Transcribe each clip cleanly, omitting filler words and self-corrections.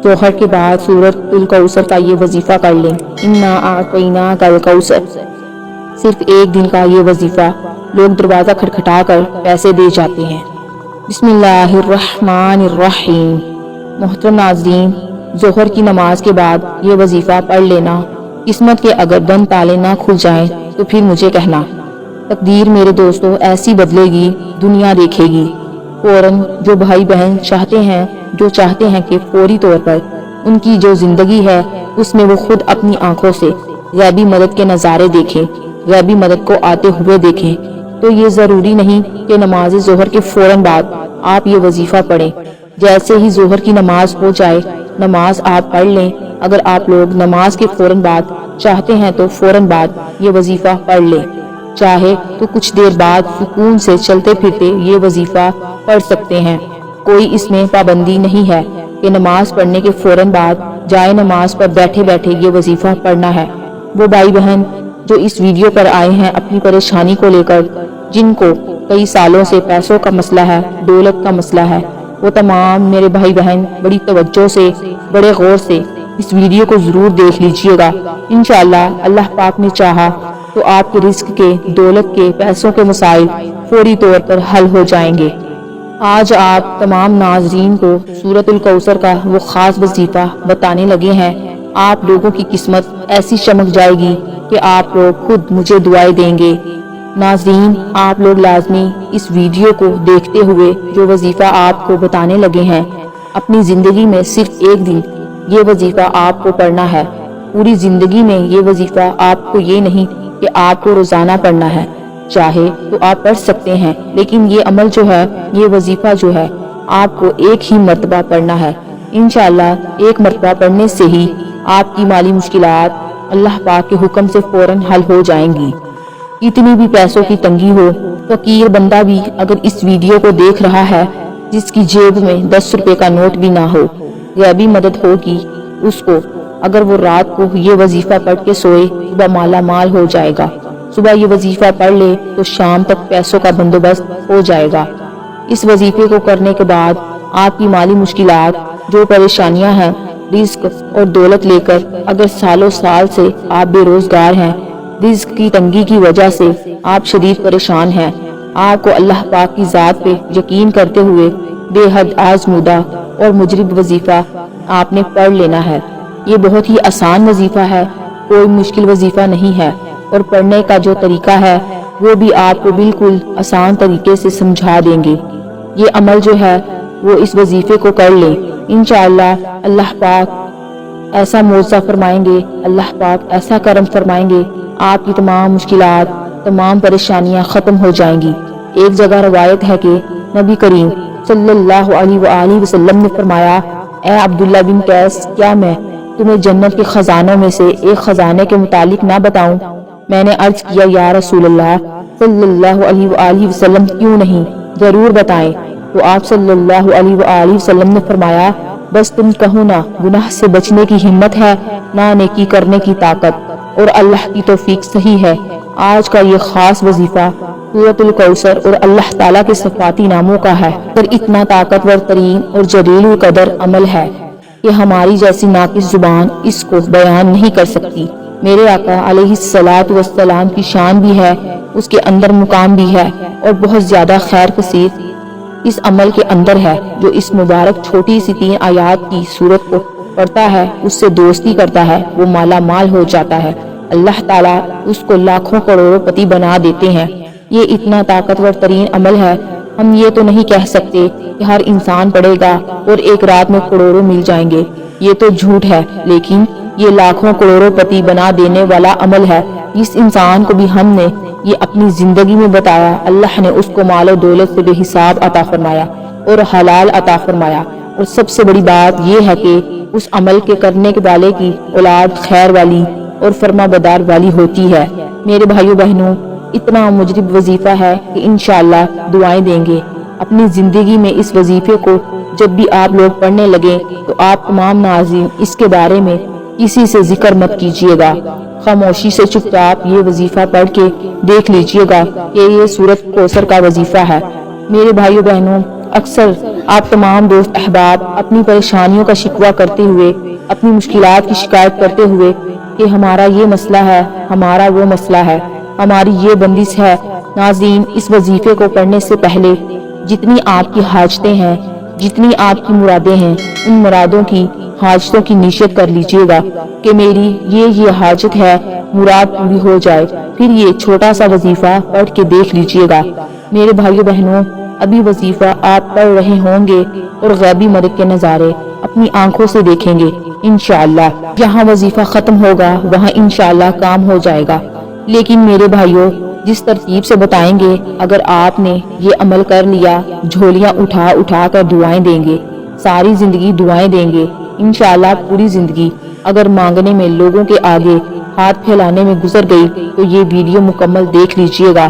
ظہر کے بعد سورۃ الکوثر کا یہ وظیفہ کر لیں۔ انا اعطیناک الکوثر، صرف ایک دن کا یہ وظیفہ لوگ دروازہ کھٹکھٹا کر پیسے دے جاتے ہیں۔ بسم اللہ الرحمن الرحیم۔ محترم ناظرین، ظہر کی نماز کے بعد یہ وظیفہ پڑھ لینا، قسمت کے اگر بند تالے نہ کھل جائیں تو پھر مجھے کہنا۔ تقدیر میرے دوستوں ایسی بدلے گی، دنیا دیکھے گی فوراً۔ جو بھائی بہن چاہتے ہیں کہ فوری طور پر ان کی جو زندگی ہے اس میں وہ خود اپنی آنکھوں سے غیبی مدد کے نظارے دیکھیں، غیبی مدد کو آتے ہوئے دیکھیں، تو یہ ضروری نہیں کہ نماز ظہر کے فوراً بعد آپ یہ وظیفہ پڑھیں۔ جیسے ہی ظہر کی نماز ہو جائے نماز آپ پڑھ لیں۔ اگر آپ لوگ نماز کے فوراً بعد چاہتے ہیں تو فوراً بعد یہ وظیفہ پڑھ لیں، چاہے تو کچھ دیر بعد سکون سے چلتے پھرتے یہ وظیفہ پڑھ سکتے ہیں۔ کوئی اس میں پابندی نہیں ہے کہ نماز پڑھنے کے فوراً بعد جائے نماز پر بیٹھے بیٹھے یہ وظیفہ پڑھنا ہے۔ وہ بھائی بہن جو اس ویڈیو پر آئے ہیں اپنی پریشانی کو لے کر، جن کو کئی سالوں سے پیسوں کا مسئلہ ہے، دولت کا مسئلہ ہے، وہ تمام میرے بھائی بہن بڑی توجہ سے، بڑے غور سے اس ویڈیو کو ضرور دیکھ لیجئے گا۔ انشاءاللہ اللہ پاک نے چاہا تو آپ کے رزق کے، دولت کے، پیسوں کے مسائل فوری طور پر حل ہو جائیں گے۔ آج آپ تمام ناظرین کو سورۃ الکوثر کا وہ خاص وظیفہ بتانے لگے ہیں۔ آپ لوگوں کی قسمت ایسی چمک جائے گی کہ آپ لوگ خود مجھے دعائیں دیں گے۔ ناظرین، آپ لوگ لازمی اس ویڈیو کو دیکھتے ہوئے جو وظیفہ آپ کو بتانے لگے ہیں، اپنی زندگی میں صرف ایک دن یہ وظیفہ آپ کو پڑھنا ہے۔ پوری زندگی میں یہ وظیفہ آپ کو یہ نہیں کہ آپ کو روزانہ پڑھنا ہے، چاہے تو آپ پڑھ سکتے ہیں، لیکن یہ عمل جو ہے، یہ وظیفہ جو ہے، آپ کو ایک ہی مرتبہ پڑھنا ہے۔ انشاءاللہ ایک مرتبہ پڑھنے سے ہی آپ کی مالی مشکلات اللہ پاک کے حکم سے فوراً حل ہو جائیں گی۔ کتنی بھی پیسوں کی تنگی ہو، فقیر بندہ بھی اگر اس ویڈیو کو دیکھ رہا ہے جس کی جیب میں 10 روپے کا نوٹ بھی نہ ہو، غیبی مدد ہوگی اس کو۔ اگر وہ رات کو یہ وظیفہ پڑھ کے سوئے، صبح مالا مال ہو جائے گا۔ صبح یہ وظیفہ پڑھ لے تو شام تک پیسوں کا بندوبست ہو جائے گا۔ اس وظیفے کو کرنے کے بعد آپ کی مالی مشکلات، جو پریشانیاں ہیں، رزق اور دولت لے کر اگر سالوں سال سے آپ بے روزگار ہیں، رزق کی تنگی کی وجہ سے آپ شدید پریشان ہیں، آپ کو اللہ پاک کی ذات پہ یقین کرتے ہوئے بے حد آزمودہ اور مجرب وظیفہ آپ نے پڑھ لینا ہے۔ یہ بہت ہی آسان وظیفہ ہے، کوئی مشکل وظیفہ نہیں ہے، اور پڑھنے کا جو طریقہ ہے وہ بھی آپ کو بالکل آسان طریقے سے سمجھا دیں گے۔ یہ عمل جو ہے وہ اس وظیفے کو کر لیں، انشاءاللہ اللہ پاک ایسا معجزہ فرمائیں گے، اللہ پاک ایسا کرم فرمائیں گے، آپ کی تمام مشکلات، تمام پریشانیاں ختم ہو جائیں گی۔ ایک جگہ روایت ہے کہ نبی کریم صلی اللہ علیہ وآلہ وسلم نے فرمایا، اے عبداللہ بن قیس، کیا میں تمہیں جنت کے خزانوں میں سے ایک خزانے کے متعلق نہ بتاؤں؟ میں نے عرض کیا، یا رسول اللہ صلی اللہ علیہ وآلہ وسلم، کیوں نہیں، ضرور بتائیں۔ تو آپ صلی اللہ علیہ وآلہ وسلم نے فرمایا، بس تم کہو نا گناہ سے بچنے کی ہمت ہے، نہ نیکی کرنے کی طاقت، اور اللہ کی توفیق صحیح ہے۔ آج کا یہ خاص وظیفہ سورۃ الکوثر اور اللہ تعالیٰ کے صفاتی ناموں کا ہے، پر اتنا طاقتور ترین اور جلیل القدر عمل ہے کہ ہماری جیسی ناقص زبان اس کو بیان نہیں کر سکتی۔ میرے آقا علیہ الصلوۃ والسلام کی شان بھی ہے، اس کے اندر مقام بھی ہے، اور بہت زیادہ خیر کثیر اس عمل کے اندر ہے۔ جو اس مبارک چھوٹی سی 3 آیات کی سورت کو پڑھتا ہے، اس سے دوستی کرتا ہے، وہ مالا مال ہو جاتا ہے، اللہ تعالیٰ اس کو لاکھوں کروڑوں پتی بنا دیتے ہیں۔ یہ اتنا طاقتور ترین عمل ہے، ہم یہ تو نہیں کہہ سکتے کہ ہر انسان پڑھے گا اور ایک رات میں کروڑوں مل جائیں گے، یہ تو جھوٹ ہے، لیکن یہ لاکھوں کروڑوں پتی بنا دینے والا عمل ہے۔ جس انسان کو بھی ہم نے یہ اپنی زندگی میں بتایا، اللہ نے اس کو مال و دولت سے بے حساب عطا فرمایا اور حلال عطا فرمایا، اور سب سے بڑی بات یہ ہے کہ اس عمل کے کرنے والے کی اولاد خیر والی اور فرما بدار والی ہوتی ہے۔ میرے بھائیو بہنوں، اتنا مجرب وظیفہ ہے کہ انشاءاللہ دعائیں دیں گے۔ اپنی زندگی میں اس وظیفے کو جب بھی آپ لوگ پڑھنے لگے تو آپ تمام ناظرین اس کے بارے میں کسی سے ذکر مت کیجیے گا، خاموشی سے چپ چاپ یہ وظیفہ پڑھ کے دیکھ لیجیے گا کہ یہ سورۃ کوثر کا وظیفہ ہے۔ میرے بھائیو بہنوں، اکثر آپ تمام دوست احباب اپنی پریشانیوں کا شکوہ کرتے ہوئے، اپنی مشکلات کی شکایت کرتے ہوئے کہ ہمارا یہ مسئلہ ہے، ہمارا وہ مسئلہ ہے، ہماری یہ بندش ہے۔ ناظرین، اس وظیفے کو پڑھنے سے پہلے جتنی آپ کی حاجتیں ہیں، جتنی آپ کی مرادیں ہیں، ان مرادوں کی، حاجتوں کی نیت کر لیجئے گا کہ میری یہ حاجت ہے، مراد پوری ہو جائے۔ پھر یہ چھوٹا سا وظیفہ پڑھ کے دیکھ لیجئے گا۔ میرے بھائیو بہنوں، ابھی وظیفہ آپ پڑھ رہے ہوں گے اور غیبی مدد کے نظارے اپنی آنکھوں سے دیکھیں گے انشاءاللہ۔ جہاں وظیفہ ختم ہوگا وہاں انشاءاللہ کام ہو جائے گا۔ لیکن میرے بھائیو، جس ترتیب سے بتائیں گے، اگر آپ نے یہ عمل کر لیا، جھولیاں اٹھا اٹھا کر دعائیں دیں گے، ساری زندگی دعائیں دیں گے انشاءاللہ، پوری زندگی اگر مانگنے میں، لوگوں کے آگے ہاتھ پھیلانے میں گزر گئی تو یہ ویڈیو مکمل دیکھ لیجئے گا۔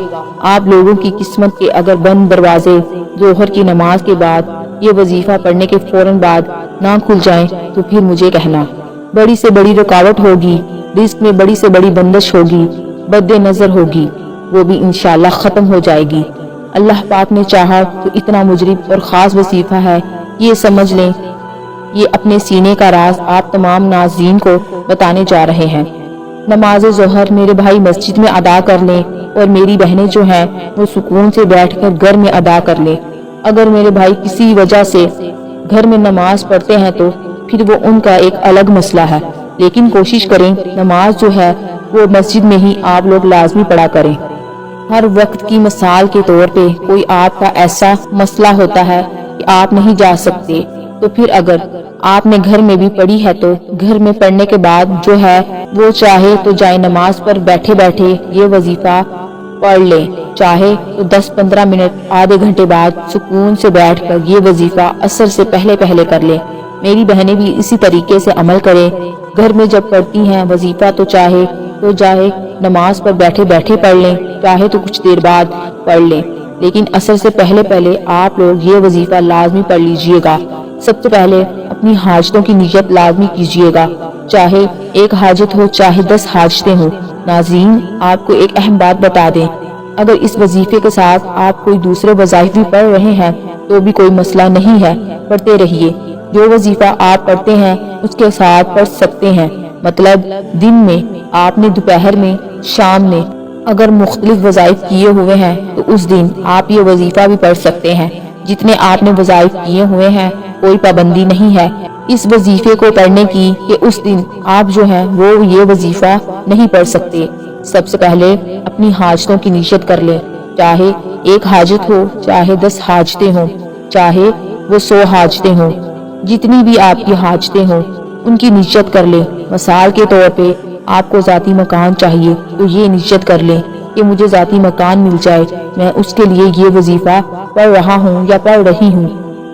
آپ لوگوں کی قسمت کے اگر بند دروازے ظہر کی نماز کے بعد، یہ وظیفہ پڑھنے کے فوراً بعد نہ کھل جائیں تو پھر مجھے کہنا۔ بڑی سے بڑی رکاوٹ ہوگی، رزق میں بڑی سے بڑی بندش ہوگی، بد نظر ہوگی، وہ بھی انشاءاللہ ختم ہو جائے گی۔ اللہ پاک نے چاہا تو اتنا مجرب اور خاص وظیفہ ہے، یہ سمجھ لیں۔ یہ اپنے سینے کا راز آپ تمام ناظرین کو بتانے جا رہے ہیں۔ نماز ظہر میرے بھائی مسجد میں ادا کر لیں، اور میری بہنیں جو ہیں وہ سکون سے بیٹھ کر گھر میں ادا کر لیں۔ اگر میرے بھائی کسی وجہ سے گھر میں نماز پڑھتے ہیں تو پھر وہ ان کا ایک الگ مسئلہ ہے، لیکن کوشش کریں نماز جو ہے وہ مسجد میں ہی آپ لوگ لازمی پڑھا کریں۔ ہر وقت کی مثال کے طور پہ کوئی آپ کا ایسا مسئلہ ہوتا ہے کہ آپ نہیں جا سکتے، تو پھر اگر آپ نے گھر میں بھی پڑھی ہے تو گھر میں پڑھنے کے بعد جو ہے وہ چاہے تو جائے نماز پر بیٹھے بیٹھے یہ وظیفہ پڑھ لیں، چاہے تو 10-15 منٹ، آدھے گھنٹے بعد سکون سے بیٹھ کر یہ وظیفہ عصر سے پہلے پہلے کر لیں۔ میری بہنیں بھی اسی طریقے سے عمل کریں۔ گھر میں جب پڑھتی ہیں وظیفہ تو چاہے نماز پر بیٹھے بیٹھے پڑھ لیں، چاہے تو کچھ دیر بعد پڑھ لیں، لیکن عصر سے پہلے پہلے آپ لوگ یہ وظیفہ لازمی پڑھ لیجئے گا۔ سب سے پہلے اپنی حاجتوں کی نیت لازمی کیجئے گا، چاہے ایک حاجت ہو، چاہے 10 حاجتیں ہوں۔ ناظرین، آپ کو ایک اہم بات بتا دیں، اگر اس وظیفے کے ساتھ آپ کوئی دوسرے وظائف بھی پڑھ رہے ہیں تو بھی کوئی مسئلہ نہیں ہے، پڑھتے رہیے۔ جو وظیفہ آپ پڑھتے ہیں اس کے ساتھ پڑھ سکتے ہیں، مطلب دن میں آپ نے، دوپہر میں، شام میں اگر مختلف وظائف کیے ہوئے ہیں تو اس دن آپ یہ وظیفہ بھی پڑھ سکتے ہیں۔ جتنے آپ نے وظائف کیے ہوئے ہیں کوئی پابندی نہیں ہے اس وظیفے کو پڑھنے کی کہ اس دن آپ جو ہیں وہ یہ وظیفہ نہیں پڑھ سکتے۔ سب سے پہلے اپنی حاجتوں کی نیت کر لیں، چاہے ایک حاجت ہو، چاہے 10 حاجتیں ہوں، چاہے وہ 100 حاجتیں ہوں، جتنی بھی آپ کی حاجتیں ہوں ان کی نیت کر لیں۔ مثال کے طور پہ آپ کو ذاتی مکان چاہیے تو یہ نیت کر لیں کہ مجھے ذاتی مکان مل جائے، میں اس کے لیے یہ وظیفہ پڑھ رہا ہوں یا پڑھ رہی ہوں۔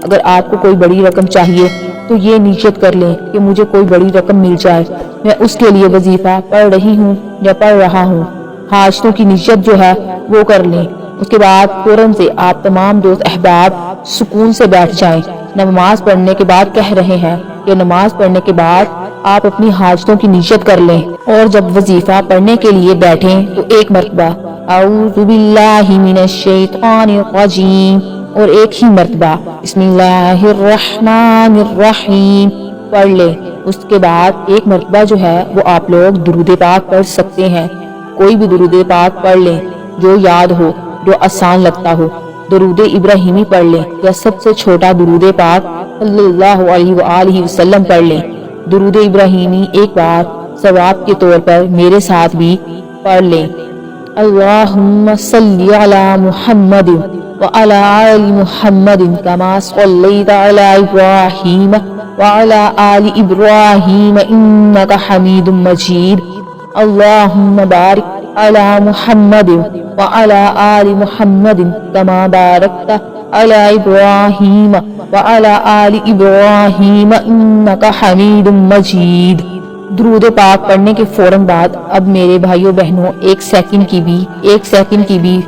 اگر آپ کو کوئی بڑی رقم چاہیے تو یہ نیت کر لیں کہ مجھے کوئی بڑی رقم مل جائے، میں اس کے لیے وظیفہ پڑھ رہی ہوں یا پڑھ رہا ہوں۔ حاجتوں کی نیت جو ہے وہ کر لیں۔ اس کے بعد فوراً سے آپ تمام دوست احباب سکون سے بیٹھ جائیں۔ نماز پڑھنے کے بعد کہہ رہے ہیں کہ نماز پڑھنے کے بعد آپ اپنی حاجتوں کی نیت کر لیں، اور جب وظیفہ پڑھنے کے لیے بیٹھیں تو ایک مرتبہ اعوذ باللہ من الشیطان الرجیم اور ایک ہی مرتبہ بسم اللہ الرحمن الرحیم پڑھ لیں۔ اس کے بعد ایک مرتبہ جو ہے وہ آپ لوگ درود پاک پڑھ سکتے ہیں، کوئی بھی درود پاک پڑھ لیں جو یاد ہو، جو آسان لگتا ہو۔ درود ابراہیمی پڑھ لیں یا سب سے چھوٹا درود پاک صلی اللہ علیہ وآلہ وسلم پڑھ لیں۔ درود ابراہیمی ایک بار ثواب کے طور پر میرے ساتھ بھی پڑھ لیں۔ اللہم صلی علی محمد وعلی آل محمد کما صلیت علی ابراہیم وعلی آل ابراہیم انک حمید مجید۔ اللہم بارک علی محمد وعلی آل محمد کما بارکت علی ابراہیم وعلی آل ابراہیم انک حمید مجید۔ درود پاک پڑھنے کے فوراً بعد اب میرے بھائیوں بہنوں ایک سیکنڈ کی بھی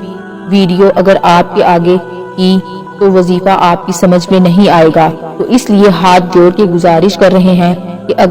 ویڈیو اگر آپ کے آگے کی تو وظیفہ آپ کی سمجھ میں نہیں آئے گا، تو اس لیے ہاتھ جوڑ کے گزارش کر رہے ہیں کہ اگر